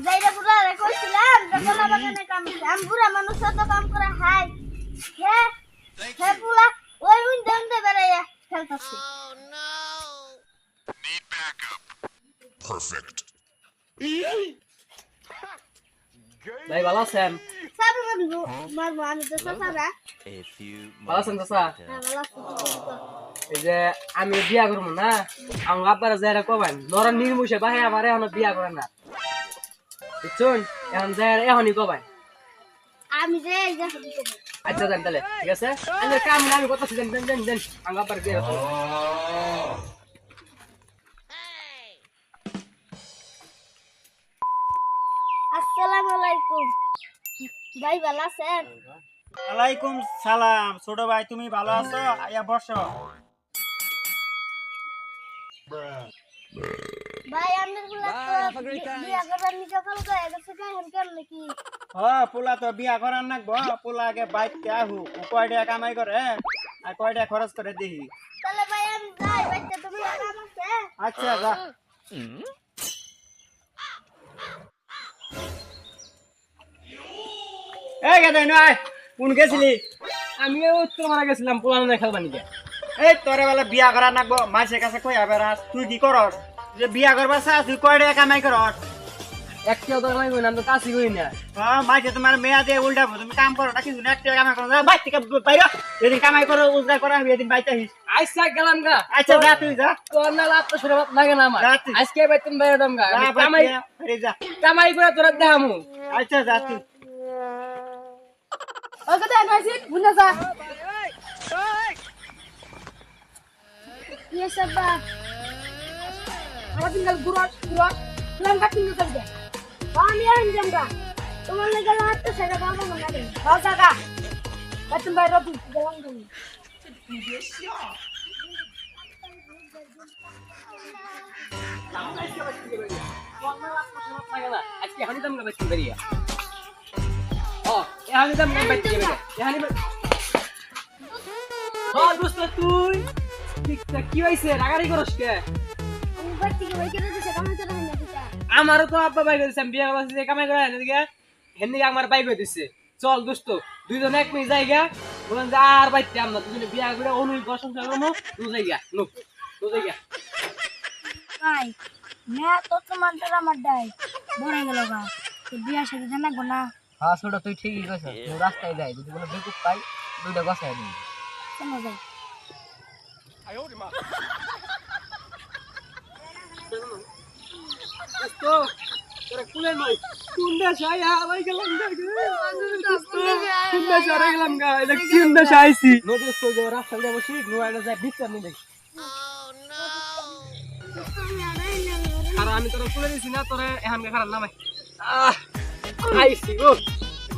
যাইরা পুরা রে কইছিলাম যখন বাগানে কাম আম বুড়া মানুষ তো কাম করে হাই হে হে পুলা ওই উইন্ডে বেরাইয়া খেলতাছে Need backup. Perfect. ভাই ভালো আছেন? সাবু মারবো আমি তো সাবা ভালো আছেন চাচা? ভালো আছি এই যে আমি বিয়া করবো না, আমার আব্বারা যাইরা কবেন নরম নির্মুষে ভাই আমার এখনো বিয়া করে না, বুঝছুন? এখন যাইরা এখনই কবেন। আমি যে এই যে আচ্ছা দেন তাহলে, ঠিক আছে? আমি কাম না আমি কথা দেন দেন দেন দেন আমার আব্বার বিয়া করবো। আসসালামু আলাইকুম ভাই ভালো আছেন? ওয়ালাইকুম সালাম। ছোট ভাই তুমি ভালো আছো? আয়া বসো। ভাই আমাদের গুলা তো বিয়া করবার নি সকাল করে গেছে কেন কেন নাকি পোলা তো বিয়া করার নাকবো। পোলা আগে বাইতে আহু, কয় টাকা কামাই করে আর কয় টাকা খরচ করে দিহি। তাহলে ভাই আমি যাই বাইতে তুমি কাম আছে আচ্ছা যা। এই গেদে নয় কোন গেছিলি? আমিও উত্তর মারা গেছিলাম পোলানো খেলবা নিকে। এই তোরে বেলা বিয়া করার নাকবো, মাছের কাছে কই আবেরাস তুই কি করস? যে বিয়া করবা চা তুই কয় টাকা কামাই করস? একটিও তো কামাই করি না, আমি তো কাজই করি না। মাঝে তোমার মেয়া দিয়ে উল্টাবো, তুমি কাম করো না কিছু না, একটা কামাই করো না, বাইর থেকে বাইরে এদিন কামাই করো উজগার করো, আমি এদিন বাইতে আসিস। আইসা গেলাম গা। আচ্ছা যা তুই যা। তোর না লাভ তো শুরু লাগে না আমার। যা তুই। আজকে বাইতেন বাইরে দাম গা। আমি যা কামাই বাইরে যা। কামাই করে তোরা দেখামু। আচ্ছা যা তুই। ও কথা নাইছি বুঝনা যা ये सब আমার দিন গুড়া গুড়া নাম কাটিং করে দে আমি আর জমরা তোমার লাগা হাত সেটা বাবা মনে করে বাবা কাকা তুমি বাইরে তুই গেলাম তুমি আজকে হানি দাম গা বাইতেন বেরিয়া। ও এ হানি দাম গা বাইতেন বেরিয়া। এ হানি হ্যাঁ দোস্ত তুই ঠিকঠাক কি হইছে রাগারি করস কে? আমি বাড়ি থেকে বাইরে দিছে কাম করে না দিতা আমারও তো আব্বা বাইক দিছে, আমি বিয়া করছি কামাই করে না দিকে হেন দিকে আমার বাইক দিছে। চল দোস্ত দুইজন এক মিনিট জায়গা বলেন যে আর বাইতে আমরা দুজনে বিয়া করে অনুই প্রশংসা করবো তুই জায়গা নো তুই জায়গা ভাই না তো তোমার দ্বারা আমার ডাই বড় গেল গা তো বিয়া সাথে জানা গো না হ্যাঁ ছোট তুই ঠিকই কইছ, তুই রাস্তায় যাই যদি কোনো বেকুব পাই দুইটা বসাই দিবি। কেন যাই দোস্ত তোরা কুলে নই কুন্ডা ছায়া আলাই গেলাম গা কুন্ডা ছাড়া গেলাম গা এটা কুন্ডা ছাইছি নো দোস্ত যে রাস্তায় যাবো ঠিক নো এটা যাই ভিক্ষা নি দেখ। আর আমি তোরা কুলে দিছি না তোরা এখান খারাপ নামাই আইছি গো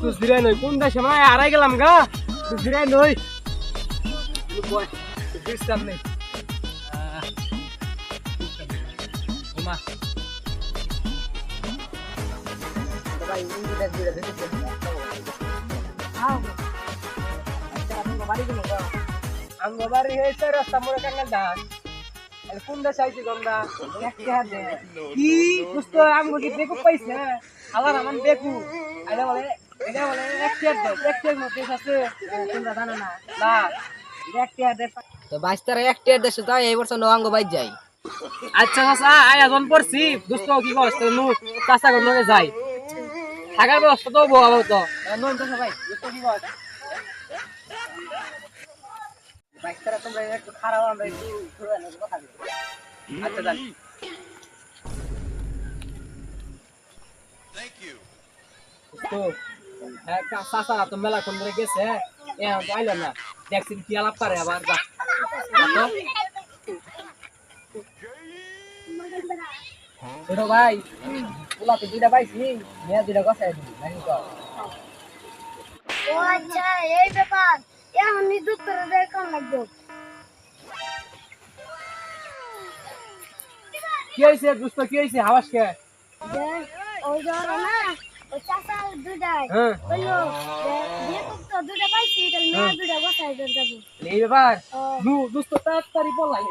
তুই জিরাই নই কুন্ডা সময় আড়াই গেলাম গা তুই জিরাই নই বয় ডিস্টার্ব নেই ঘুমা ভাই ইন্দি দেখ দিলে দেখতে আও আচ্ছা আপনি বাড়ি গেল গো আঙ্গ বাড়ি হইছে রাস্তা মোড়ে কাঙ্গাল দান এর কুন্ডা চাইছি গঙ্গা দেখতে হাতে কি দোস্ত আঙ্গ কি দেখো পাইছে আলার আমান দেখু এটা বলে একটা মধ্যে আছে তোমরা জানো না না একটা দেশ তো 22 তারিখ একটা দেশে যাই এই বছর নঙ্গ বাইজ যাই। আচ্ছা চাচা আয়োজন করছি দোস্ত কি করছ নু চাচা কোন লগে যাই থাকার ব্যবস্থা তো বহাবো তো নন চাচা ভাই দোস্ত কি করছ 22 তারিখ তোমরা একটু খারাপ আমরা একটু ঘুরে নেব কথা বলি। আচ্ছা যান Thank you. তো হ্যাঁ চাচা তো মেলা কোন ধরে গেছে এ আইলো না দেখছিন কি আলাপ পারে আবার যা ছোট ভাই পোলা তো দুইটা পাইছি মেয়ে দুইটা গছাই দিবি নাকি কও? ও আচ্ছা এই ব্যাপার এখন নিদুক করে দেখুন লাগবে কি হইছে দোস্ত কি হইছে হাওয়াস কে? যে ওই ধরো না ওই চাচা দুটাই হ্যাঁ বললো যে বিয়ে তো দুটা পাইছি তাহলে মেয়ে দুটা বসাই দেন যাবো এই ব্যাপার ও দোস্ত তাড়াতাড়ি বলাই